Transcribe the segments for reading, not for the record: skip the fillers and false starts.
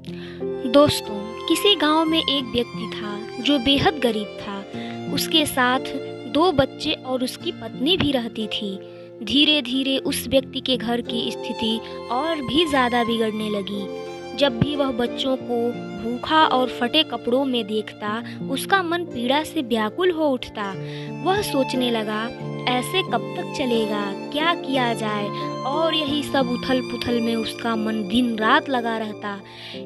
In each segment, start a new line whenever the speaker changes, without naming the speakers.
दोस्तों, किसी गांव में एक व्यक्ति था जो बेहद गरीब था। उसके साथ दो बच्चे और उसकी पत्नी भी रहती थी। धीरे धीरे उस व्यक्ति के घर की स्थिति और भी ज़्यादा बिगड़ने लगी। जब भी वह बच्चों को भूखा और फटे कपड़ों में देखता, उसका मन पीड़ा से व्याकुल हो उठता। वह सोचने लगा, ऐसे कब तक चलेगा, क्या किया जाए। और यही सब उथल पुथल में उसका मन दिन रात लगा रहता।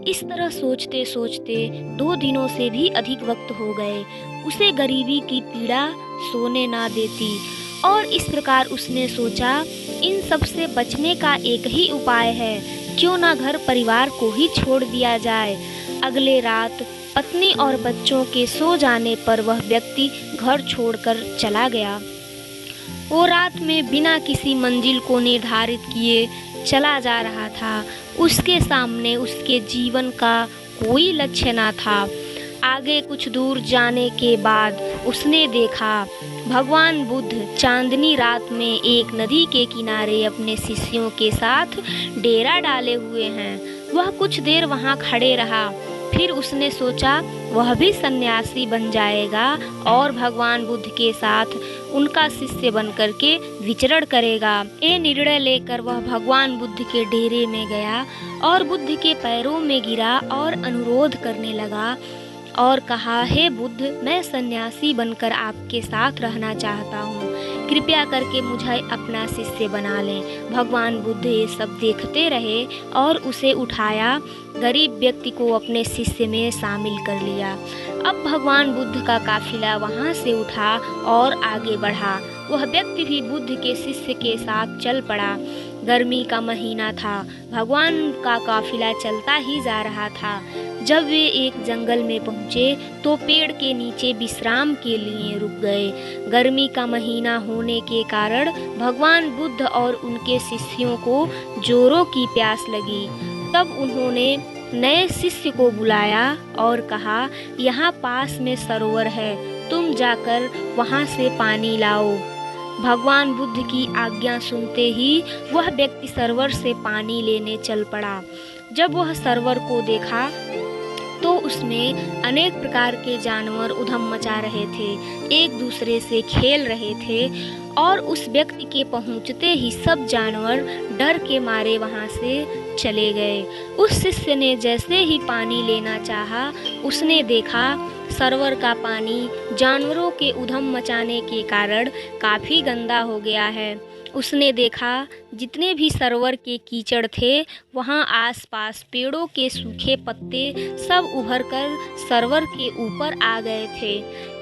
इस तरह सोचते सोचते 2 दिनों से भी अधिक वक्त हो गए। उसे गरीबी की पीड़ा सोने ना देती और इस प्रकार उसने सोचा, इन सब से बचने का एक ही उपाय है, क्यों ना घर परिवार को ही छोड़ दिया जाए। अगले रात पत्नी और बच्चों के सो जाने पर वह व्यक्ति घर छोड़कर चला गया। वो रात में बिना किसी मंजिल को निर्धारित किए चला जा रहा था। उसके सामने उसके जीवन का कोई लक्ष्य ना था। आगे कुछ दूर जाने के बाद उसने देखा, भगवान बुद्ध चांदनी रात में एक नदी के किनारे अपने शिष्यों के साथ डेरा डाले हुए हैं। वह कुछ देर वहां खड़े रहा। फिर उसने सोचा, वह भी सन्यासी बन जाएगा और भगवान बुद्ध के साथ उनका शिष्य बनकर के विचरण करेगा। ये निर्णय लेकर वह भगवान बुद्ध के डेरे में गया और बुद्ध के पैरों में गिरा और अनुरोध करने लगा और कहा, हे बुद्ध, मैं सन्यासी बनकर आपके साथ रहना चाहता हूँ। कृपया करके मुझे अपना शिष्य बना लें। भगवान बुद्ध ये सब देखते रहे और उसे उठाया, गरीब व्यक्ति को अपने शिष्य में शामिल कर लिया। अब भगवान बुद्ध का काफिला वहाँ से उठा और आगे बढ़ा। वह व्यक्ति भी बुद्ध के शिष्य के साथ चल पड़ा। गर्मी का महीना था। भगवान का काफिला चलता ही जा रहा था। जब वे एक जंगल में पहुँचे तो पेड़ के नीचे विश्राम के लिए रुक गए। गर्मी का महीना होने के कारण भगवान बुद्ध और उनके शिष्यों को जोरों की प्यास लगी। तब उन्होंने नए शिष्य को बुलाया और कहा, यहाँ पास में सरोवर है, तुम जाकर वहाँ से पानी लाओ। भगवान बुद्ध की आज्ञा सुनते ही वह व्यक्ति सरोवर से पानी लेने चल पड़ा। जब वह सरोवर को देखा तो उसमें अनेक प्रकार के जानवर उधम मचा रहे थे, एक दूसरे से खेल रहे थे और उस व्यक्ति के पहुंचते ही सब जानवर डर के मारे वहां से चले गए। उस शिष्य ने जैसे ही पानी लेना चाहा, उसने देखा सरोवर का पानी जानवरों के उधम मचाने के कारण काफ़ी गंदा हो गया है। उसने देखा जितने भी सरोवर के कीचड़ थे, वहाँ आसपास पेड़ों के सूखे पत्ते सब उभरकर सरोवर के ऊपर आ गए थे।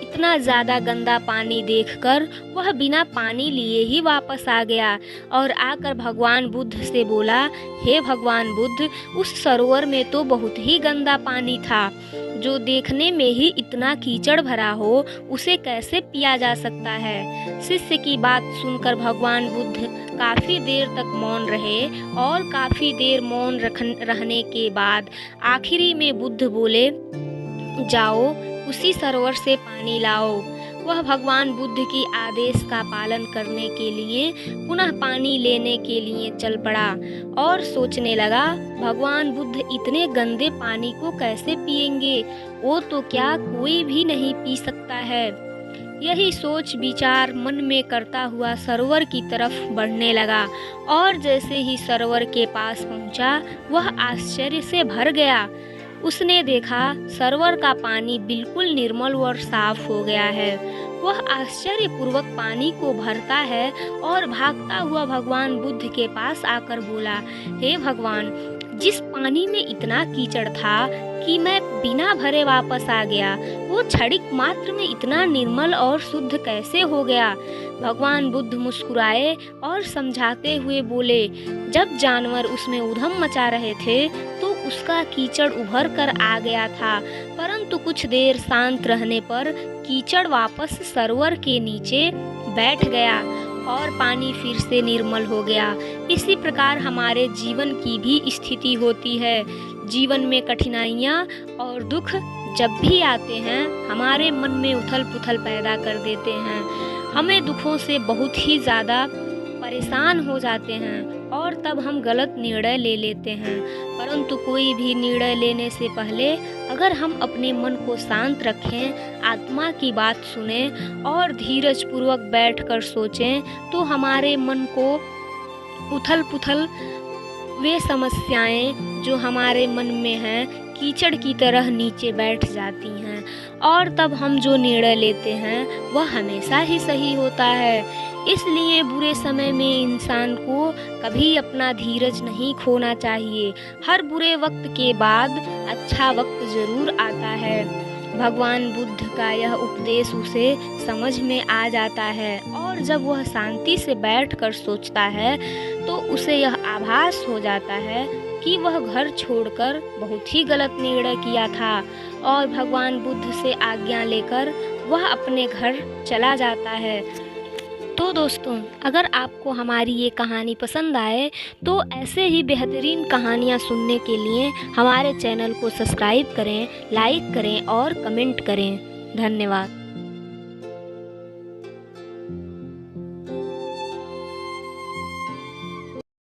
इतना ज़्यादा गंदा पानी देखकर वह बिना पानी लिए ही वापस आ गया और आकर भगवान बुद्ध से बोला, हे भगवान बुद्ध, उस सरोवर में तो बहुत ही गंदा पानी था। जो देखने में ही इतना कीचड़ भरा हो, उसे कैसे पिया जा सकता है। शिष्य की बात सुनकर भगवान बुद्ध काफ़ी देर तक मौन रहे और काफ़ी देर मौन रहने के बाद आखिरी में बुद्ध बोले, जाओ उसी सरोवर से पानी लाओ। वह भगवान बुद्ध की आदेश का पालन करने के लिए पुनः पानी लेने के लिए चल पड़ा और सोचने लगा, भगवान बुद्ध इतने गंदे पानी को कैसे पिएंगे, वो तो क्या कोई भी नहीं पी सकता है। यही सोच विचार मन में करता हुआ सरोवर की तरफ बढ़ने लगा और जैसे ही सरोवर के पास पहुंचा, वह आश्चर्य से भर गया। उसने देखा सरोवर का पानी बिल्कुल निर्मल और साफ हो गया है। वह आश्चर्यपूर्वक पानी को भरता है और भागता हुआ भगवान बुद्ध के पास आकर बोला, हे भगवान, जिस पानी में इतना कीचड़ था कि मैं बिना भरे वापस आ गया, वो क्षणिक मात्र में इतना निर्मल और शुद्ध कैसे हो गया। भगवान बुद्ध मुस्कुराए और समझाते हुए बोले, जब जानवर उसमें उधम मचा रहे थे तो उसका कीचड़ उभर कर आ गया था, परंतु कुछ देर शांत रहने पर कीचड़ वापस सरोवर के नीचे बैठ गया और पानी फिर से निर्मल हो गया। इसी प्रकार हमारे जीवन की भी स्थिति होती है। जीवन में कठिनाइयाँ और दुख जब भी आते हैं, हमारे मन में उथल पुथल पैदा कर देते हैं। हमें दुखों से बहुत ही ज़्यादा परेशान हो जाते हैं और तब हम गलत निर्णय ले लेते हैं। परंतु कोई भी निर्णय लेने से पहले अगर हम अपने मन को शांत रखें, आत्मा की बात सुनें और धीरजपूर्वक बैठकर सोचें, तो हमारे मन को उथल-पुथल वे समस्याएं जो हमारे मन में हैं कीचड़ की तरह नीचे बैठ जाती हैं और तब हम जो निर्णय लेते हैं वह हमेशा ही सही होता है। इसलिए बुरे समय में इंसान को कभी अपना धीरज नहीं खोना चाहिए। हर बुरे वक्त के बाद अच्छा वक्त ज़रूर आता है। भगवान बुद्ध का यह उपदेश उसे समझ में आ जाता है और जब वह शांति से बैठकर सोचता है तो उसे यह आभास हो जाता है कि वह घर छोड़कर बहुत ही गलत निर्णय किया था और भगवान बुद्ध से आज्ञा लेकर वह अपने घर चला जाता है। तो दोस्तों, अगर आपको हमारी ये कहानी पसंद आए तो ऐसे ही बेहतरीन कहानियाँ सुनने के लिए हमारे चैनल को सब्सक्राइब करें, लाइक करें और कमेंट करें। धन्यवाद।